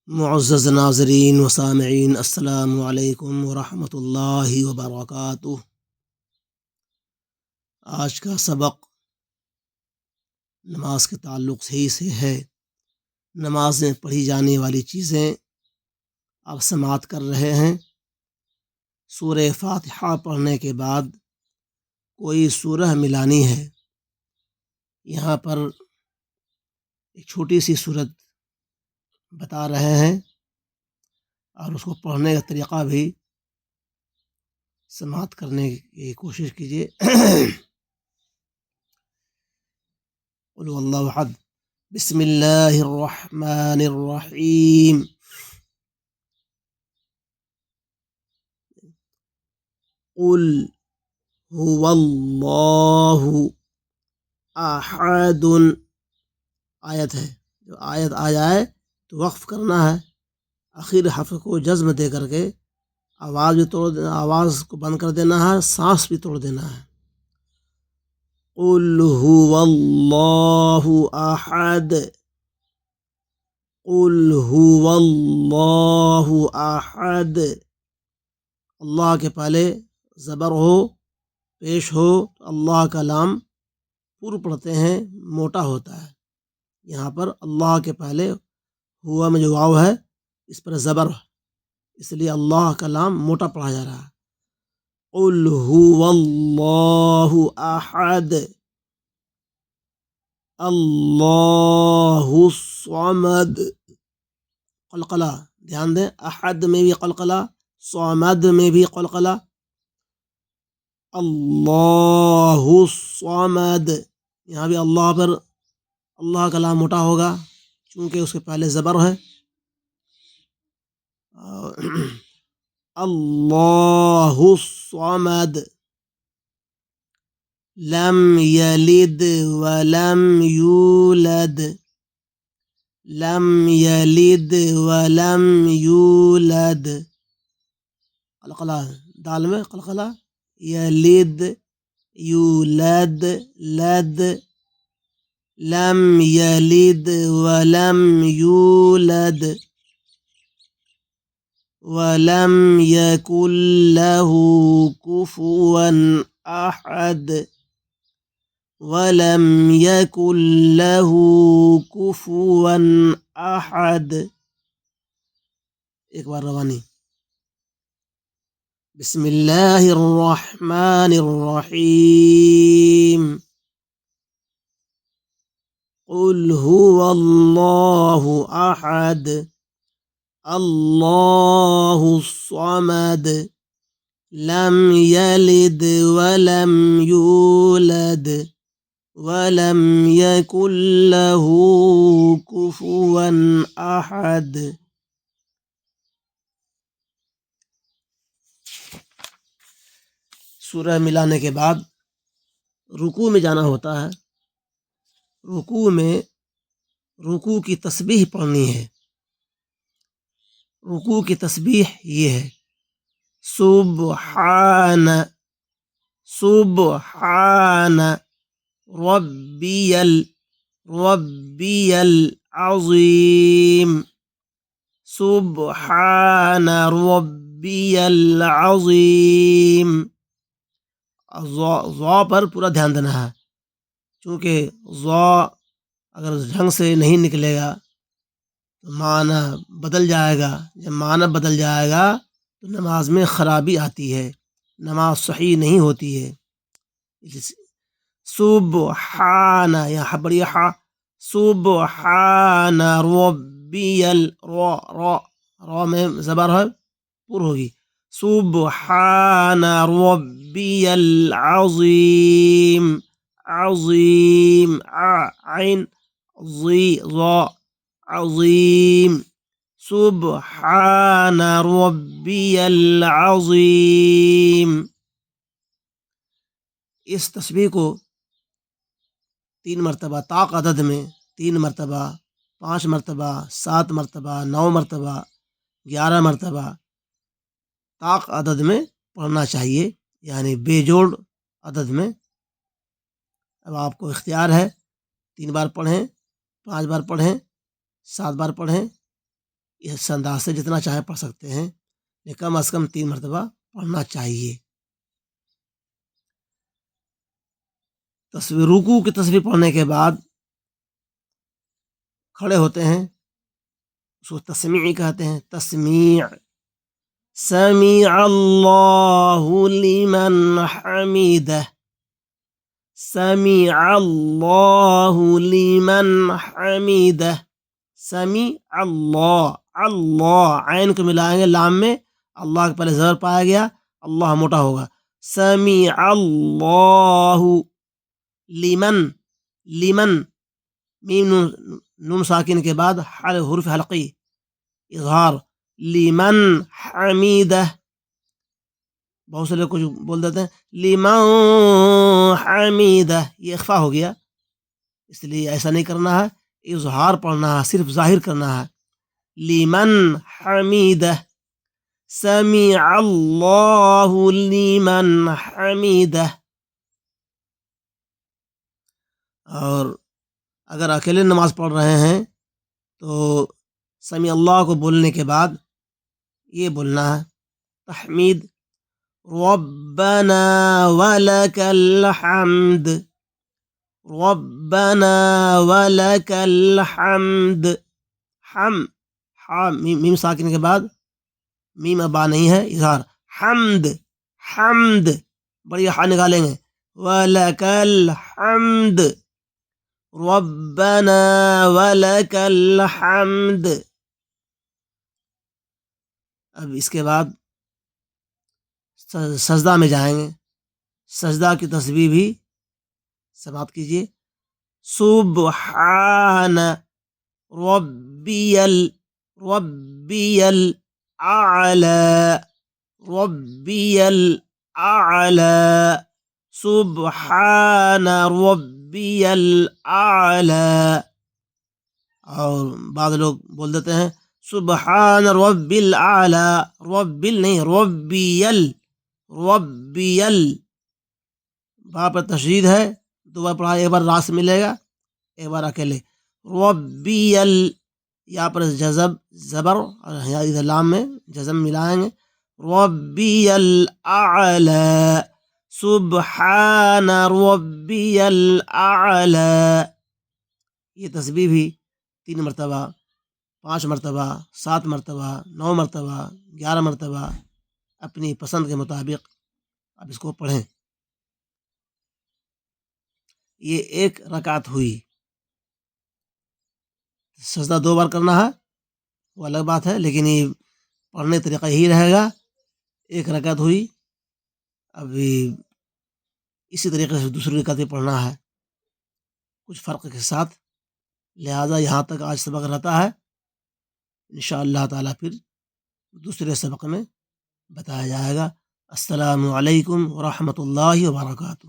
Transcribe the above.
معزز ناظرین و سامعین، السلام علیکم ورحمۃ اللہ وبرکاتہ۔ آج کا سبق نماز کے تعلق سے ہے۔ نماز میں پڑھی جانے والی چیزیں آپ سماعت کر رہے ہیں۔ سورہ فاتحہ پڑھنے کے بعد کوئی سورہ ملانی ہے۔ یہاں پر ایک چھوٹی سی سورت بتا رہے ہیں اور اس کو پڑھنے کا طریقہ بھی سماعت کرنے کی کوشش کیجیے۔ قل هو اللہ احد، بسم اللہ الرحمن الرحیم۔ قل هو اللہ احد، آیت ہے، جو آیت آ جائے تو وقف کرنا ہے، آخر حرف کو جزم دے کر کے آواز کو بند کر دینا ہے، سانس بھی توڑ دینا ہے۔ قل هو اللہ احد، قل هو اللہ احد۔ اللہ کے پہلے زبر ہو، پیش ہو تو اللہ کا لام پر پڑھتے ہیں، موٹا ہوتا ہے۔ یہاں پر اللہ کے پہلے ہوا میں جو واو ہے اس پر زبر ہے، اس لیے اللہ کا لام موٹا پڑھا جا رہا ہے۔ قل هو اللہ احد، اللہ الصمد۔ قلقلہ دھیان دیں، احد میں بھی قلقلہ، صمد میں بھی قلقلہ۔ اللہ الصمد، یہاں بھی اللہ پر اللہ کا لام موٹا ہوگا چونکہ اس کے پہلے زبر ہے۔ اللہ الصمد، لم یلد ولم یولد، لم یلد ولم یولد۔ قلقلہ دال میں قلقلہ، یلد یولد لد، لم یلد ولم یولد ولم یکن له کفوا احد، ولم یکن له کفوا احد۔ ایک بار روانی۔ بسم اللہ الرحمن الرحیم۔ قل هو اللہ احد، اللہ الصمد، لم یلد ولم یولد ولم یکن له کفوا احد۔ سورہ ملانے کے بعد رکوع میں جانا ہوتا ہے۔ رکوع میں رکوع کی تسبیح پڑھنی ہے۔ رکوع کی تسبیح یہ ہے: سبحان سبحان ربی العظیم، سبحان ربی العظیم۔ ضا پر پورا دھیان دینا ہے، چونکہ ضا اگر ڈھنگ سے نہیں نکلے گا تو معنی بدل جائے گا۔ جب معنی بدل جائے گا تو نماز میں خرابی آتی ہے، نماز صحیح نہیں ہوتی ہے۔ سبحان، یہاں بڑی ہا، سبحان ربی را میں زبر ہے، پر ہوگی۔ سبحان ربی العظیم، عظیم عین ضی ضا، عظیم، سبحان ربی العظیم۔ اس تسبیح کو 3 مرتبہ طاق عدد میں، 3 مرتبہ، 5 مرتبہ، 7 مرتبہ، 9 مرتبہ، 11 مرتبہ طاق عدد میں پڑھنا چاہیے، یعنی بے جوڑ عدد میں۔ اب آپ کو اختیار ہے، 3 بار پڑھیں، 5 بار پڑھیں، 7 بار پڑھیں، اس انداز سے جتنا چاہے پڑھ سکتے ہیں، لیکن کم از کم 3 مرتبہ پڑھنا چاہیے۔ رکوع کی تسبیح پڑھنے کے بعد کھڑے ہوتے ہیں، اس کو تسمیع کہتے ہیں، تسمیع۔ سمیع اللہ لمن حمیدہ، سمیع اللہ لمن حمیدہ، سمیع اللہ، اللہ عین کو ملائیں گے لام میں، اللہ کے پہلے زبر پایا گیا، اللہ موٹا ہوگا، سمیع اللہ لمن، لمن میم نون ساکن کے بعد حرف حلقی اظہار، لمن حمیدہ۔ بہت سے لوگ کچھ بول دیتے ہیں لمن حمیدہ، یہ اخفا ہو گیا، اس لیے ایسا نہیں کرنا ہے، اظہار پڑھنا ہے، صرف ظاہر کرنا ہے، لمن حمیدہ، سمیع اللہ لمن حمیدہ۔ اور اگر اکیلے نماز پڑھ رہے ہیں تو سمیع اللہ کو بولنے کے بعد یہ بولنا ہے تحمید، ربنا ولک الحمد، ربنا ولک الحمد، میم ساکن کے بعد میم ابا نہیں ہے، اظہار، حمد، حمد بڑی ہا نکالیں گے، ولک الحمد، ربنا ولک الحمد۔ اب اس کے بعد سجدہ میں جائیں گے، سجدہ کی تسبیح بھی سماعت کیجیے، سبحان ربی ربی الاعلی، ربی الاعلی، سبحان ربی الاعلی۔ اور بعض لوگ بول دیتے ہیں سبحان ربی الاعلی، ربی نہیں، ربی ربی ال، با پر تشدید ہے، دو بار پڑھا، ایک بار راس ملے گا، ایک بار اکیلے، ربی ال، یا پر جزب زبر اور ادھر لام میں جزم ملائیں گے، ربی الاعلی، سبحان ربی الاعلی۔ یہ تسبیح بھی 3 مرتبہ، 5 مرتبہ، 7 مرتبہ، 9 مرتبہ، 11 مرتبہ اپنی پسند کے مطابق آپ اس کو پڑھیں۔ یہ ایک رکعت ہوئی، سجدہ 2 بار کرنا ہے وہ الگ بات ہے، لیکن یہ پڑھنے طریقہ یہی رہے گا، ایک رکعت ہوئی، ابھی اسی طریقے سے دوسری رکعت بھی پڑھنا ہے کچھ فرق کے ساتھ، لہذا یہاں تک آج سبق رہتا ہے، انشاءاللہ تعالیٰ پھر دوسرے سبق میں بتایا جائے گا۔ السلام علیکم ورحمۃ اللہ وبرکاتہ۔